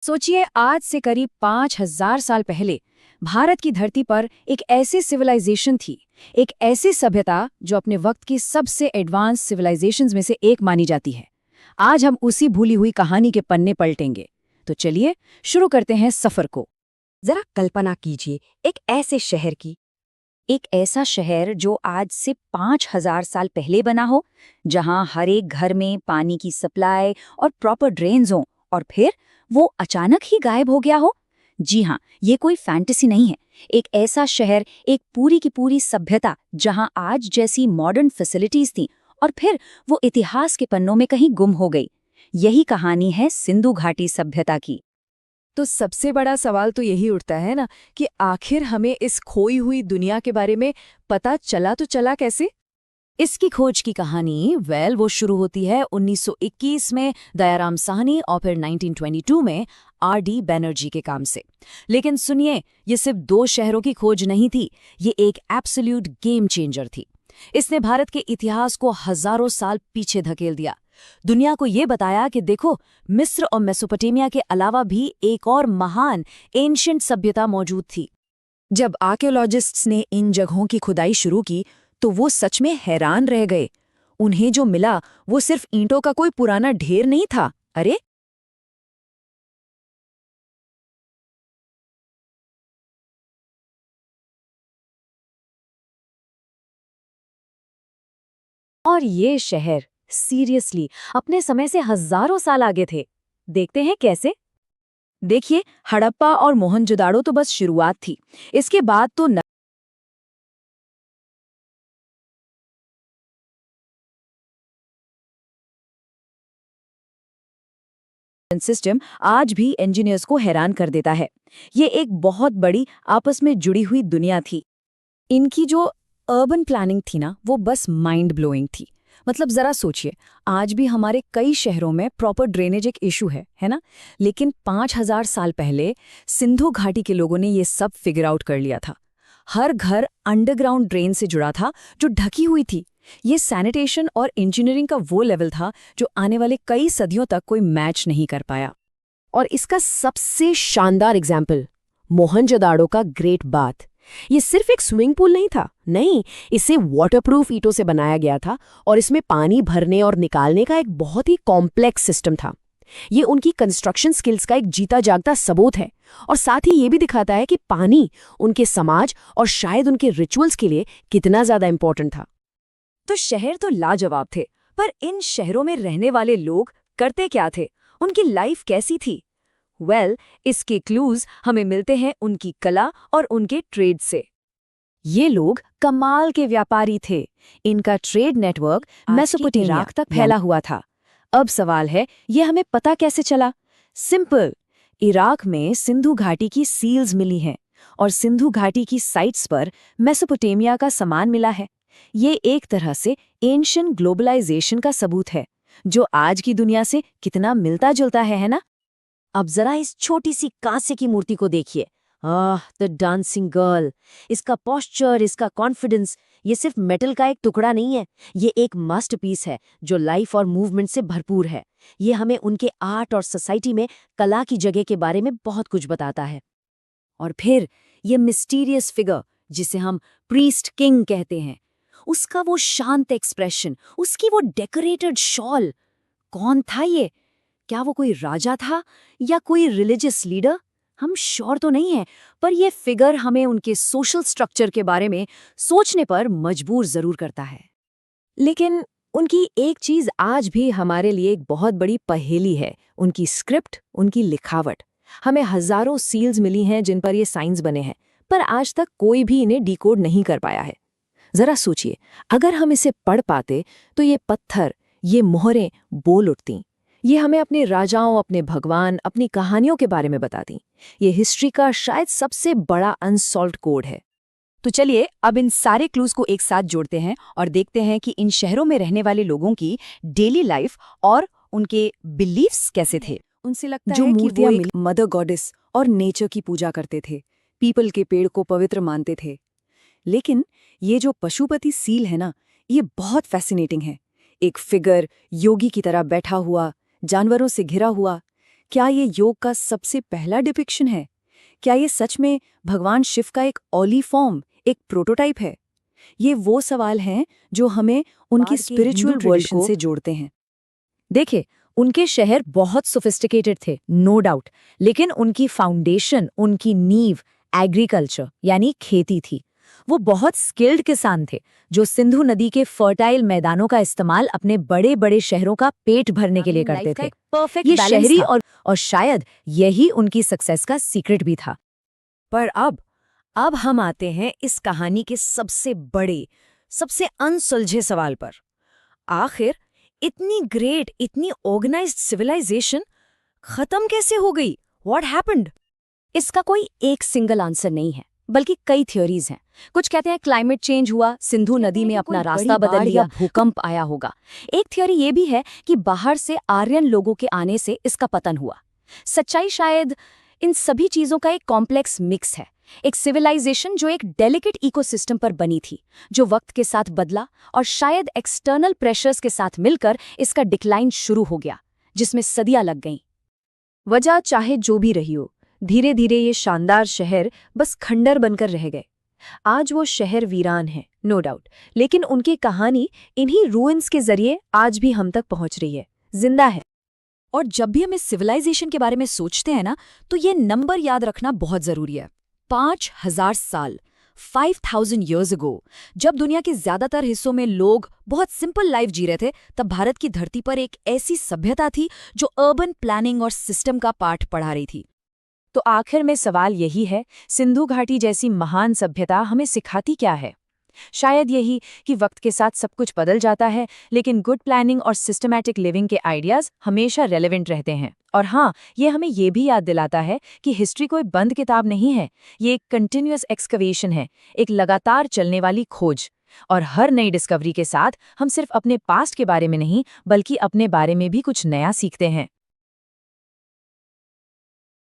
सोचिए, आज से करीब 5,000 साल पहले भारत की धरती पर एक ऐसी सिविलाइजेशन थी, एक ऐसी सभ्यता जो अपने वक्त की सबसे एडवांस सिविलाइजेशंस में से एक मानी जाती है। आज हम उसी भूली हुई कहानी के पन्ने पलटेंगे। तो चलिए शुरू करते हैं सफर को। जरा कल्पना कीजिए एक ऐसे शहर की। एक ऐसा शहर जो आज से 5,000 साल पहले बना हो, जहां हर एक घर में पानी की सप्लाई और प्रॉपर ड्रेन्स हों, और फिर वो अचानक ही गायब हो गया हो। जी हाँ, ये कोई फैंटेसी नहीं है। एक ऐसा शहर, एक पूरी की पूरी सभ्यता जहां आज जैसी मॉडर्न फैसिलिटीज थी, और फिर वो इतिहास के पन्नों में कहीं गुम हो गई। यही कहानी है सिंधु घाटी सभ्यता की। तो सबसे बड़ा सवाल तो यही उठता है ना कि आखिर हमें इस खोई हुई दुनिया के बारे में पता चला तो चला कैसे। इसकी खोज की कहानी वो शुरू होती है 1921 में दयाराम साहनी और फिर 1922 में आर.डी. बैनर्जी के काम से। लेकिन सुनिए, ये सिर्फ दो शहरों की खोज नहीं थी, ये एक एब्सोल्यूट गेम चेंजर थी। इसने भारत के इतिहास को हजारों साल पीछे धकेल दिया। दुनिया को ये बताया कि देखो, मिस्र और मेसोपोटामिया के अलावा भी एक और महान एंशिएंट सभ्यता मौजूद थी। जब आर्कियोलॉजिस्ट्स ने इन जगहों की खुदाई शुरू की तो वो सच में हैरान रह गए। उन्हें जो मिला वो सिर्फ ईंटों का कोई पुराना ढेर नहीं था। अरे और ये शहर सीरियसली अपने समय से हजारों साल आगे थे। देखते हैं कैसे। देखिए, हड़प्पा और मोहनजोदाड़ो तो बस शुरुआत थी। इसके बाद तो सिस्टम आज भी इंजीनियर्स को हैरान कर देता है। ये एक बहुत बड़ी आपस में जुड़ी हुई दुनिया थी। इनकी जो अर्बन प्लानिंग थी ना, वो बस माइंड ब्लोइंग थी। मतलब जरा सोचिए, आज भी हमारे कई शहरों में प्रॉपर ड्रेनेज एक इशू है ना? लेकिन 5,000 साल पहले सिंधु घाटी के लोगों ने ये सब फिगर आउट कर लिया था। हर घर अंडरग्राउंड ड्रेन से जुड़ा था जो ढकी हुई थी। ये सैनिटेशन और इंजीनियरिंग का वो लेवल था जो आने वाले कई सदियों तक कोई मैच नहीं कर पाया। और इसका सबसे शानदार एग्जाम्पल मोहनजोदाड़ो का ग्रेट बाथ। ये सिर्फ एक स्विमिंग पूल नहीं था, नहीं, इसे वाटरप्रूफ ईंटों से बनाया गया था और इसमें पानी भरने और निकालने का एक बहुत ही कॉम्प्लेक्स सिस्टम था। ये उनकी कंस्ट्रक्शन स्किल्स का एक जीता जागता सबूत है, और साथ ही ये भी दिखाता है कि पानी उनके समाज और शायद उनके रिचुअल्स के लिए कितना ज्यादा इंपॉर्टेंट था। तो शहर तो लाजवाब थे, पर इन शहरों में रहने वाले लोग करते क्या थे? उनकी लाइफ कैसी थी? इसके क्लूज हमें मिलते हैं उनकी कला और उनके ट्रेड से। ये लोग कमाल के व्यापारी थे। इनका ट्रेड नेटवर्क मेसोपोटामिया तक फैला हुआ था। अब सवाल है, ये हमें पता कैसे चला? सिंपल, इराक में सिंधु घाटी की सील्स मिली हैं और सिंधु घाटी की साइट्स पर मेसोपोटामिया का सामान मिला है। ये एक तरह से एंशिएंट ग्लोबलाइजेशन का सबूत है, जो आज की दुनिया से कितना मिलता जुलता है ना? अब जरा इस छोटी सी कांसे की मूर्ति को देखिए। The dancing girl. इसका पोस्चर, इसका कॉन्फिडेंस, ये सिर्फ मेटल का एक टुकड़ा नहीं है, ये एक मास्टरपीस है जो लाइफ और मूवमेंट से भरपूर है। ये हमें उनके आर्ट और सोसाइटी में कला की जगह के बारे में बहुत कुछ बताता है। और फिर ये मिस्टीरियस फिगर जिसे हम प्रीस्ट किंग कहते हैं, उसका वो शांत एक्सप्रेशन, उसकी वो डेकोरेटेड शॉल, कौन था ये? क्या वो कोई राजा था या कोई रिलीजियस लीडर? हम श्योर तो नहीं है, पर यह फिगर हमें उनके सोशल स्ट्रक्चर के बारे में सोचने पर मजबूर जरूर करता है। लेकिन उनकी एक चीज आज भी हमारे लिए एक बहुत बड़ी पहेली है, उनकी स्क्रिप्ट, उनकी लिखावट। हमें हजारों सील्स मिली हैं जिन पर ये साइंस बने हैं, पर आज तक कोई भी इन्हें डिकोड नहीं कर पाया है। जरा सोचिए, अगर हम इसे पढ़ पाते तो ये पत्थर, ये मोहरें बोल उठती। ये हमें अपने राजाओं, अपने भगवान, अपनी कहानियों के बारे में बताती। ये हिस्ट्री का शायद सबसे बड़ा अनसॉल्व्ड कोड है। तो चलिए अब इन सारे क्लूज को एक साथ जोड़ते हैं और देखते हैं कि इन शहरों में रहने वाले लोगों की डेली लाइफ और उनके बिलीफ्स कैसे थे। उनसे लगता जो है कि मूर्तियां वो एक मदर गॉडेस और नेचर की पूजा करते थे, पीपल के पेड़ को पवित्र मानते थे। लेकिन ये जो पशुपति सील है ना, ये बहुत फैसिनेटिंग है। एक फिगर योगी की तरह बैठा हुआ, जानवरों से घिरा हुआ। क्या ये योग का सबसे पहला डिपिक्शन है? क्या ये सच में भगवान शिव का एक ऑली फॉर्म, एक प्रोटोटाइप है? ये वो सवाल हैं जो हमें उनकी स्पिरिचुअल वर्ल्ड से जोड़ते हैं। देखिए, उनके शहर बहुत सोफिस्टिकेटेड थे, नो डाउट, लेकिन उनकी फाउंडेशन, उनकी नींव एग्रीकल्चर यानी खेती थी। वो बहुत स्किल्ड किसान थे जो सिंधु नदी के फर्टाइल मैदानों का इस्तेमाल अपने बड़े बड़े शहरों का पेट भरने के लिए करते थे। परफेक्ट ये बैलेंस शहरी था। और शायद यही उनकी सक्सेस का सीक्रेट भी था। पर अब हम आते हैं इस कहानी के सबसे बड़े, सबसे अनसुलझे सवाल पर। आखिर इतनी ग्रेट, इतनी ऑर्गेनाइज्ड सिविलाइजेशन खत्म कैसे हो गई? What happened? इसका कोई एक सिंगल आंसर नहीं है, बल्कि कई थ्योरीज हैं। कुछ कहते हैं क्लाइमेट चेंज हुआ, सिंधु नदी में अपना रास्ता बदल लिया, भूकंप आया होगा। एक थ्योरी ये भी है कि बाहर से आर्यन लोगों के आने से इसका पतन हुआ। सच्चाई शायद इन सभी चीजों का एक कॉम्प्लेक्स मिक्स है। एक सिविलाइजेशन जो एक डेलिकेट इकोसिस्टम पर बनी थी, जो वक्त के साथ बदला, और शायद एक्सटर्नल प्रेशर्स के साथ मिलकर इसका डिक्लाइन शुरू हो गया, जिसमें सदियां लग गईं। वजह चाहे जो भी रही हो, धीरे धीरे ये शानदार शहर बस खंडर बनकर रह गए। आज वो शहर वीरान है, नो डाउट, लेकिन उनकी कहानी इन्हीं रूइंस के जरिए आज भी हम तक पहुंच रही है, जिंदा है। और जब भी हम इस सिविलाइजेशन के बारे में सोचते हैं ना, तो ये नंबर याद रखना बहुत जरूरी है। 5000 साल, 5000 years ago, जब दुनिया के ज्यादातर हिस्सों में लोग बहुत सिंपल लाइफ जी रहे थे, तब भारत की धरती पर एक ऐसी सभ्यता थी जो अर्बन प्लानिंग और सिस्टम का पाठ पढ़ा रही थी। तो आखिर में सवाल यही है, सिंधु घाटी जैसी महान सभ्यता हमें सिखाती क्या है? शायद यही कि वक्त के साथ सब कुछ बदल जाता है, लेकिन गुड प्लानिंग और सिस्टमैटिक लिविंग के आइडियाज हमेशा रेलेवेंट रहते हैं। और हाँ, ये हमें ये भी याद दिलाता है कि हिस्ट्री कोई बंद किताब नहीं है, ये एक कंटिन्यूअस एक्सकवेशन है, एक लगातार चलने वाली खोज। और हर नई डिस्कवरी के साथ हम सिर्फ अपने पास्ट के बारे में नहीं, बल्कि अपने बारे में भी कुछ नया सीखते हैं।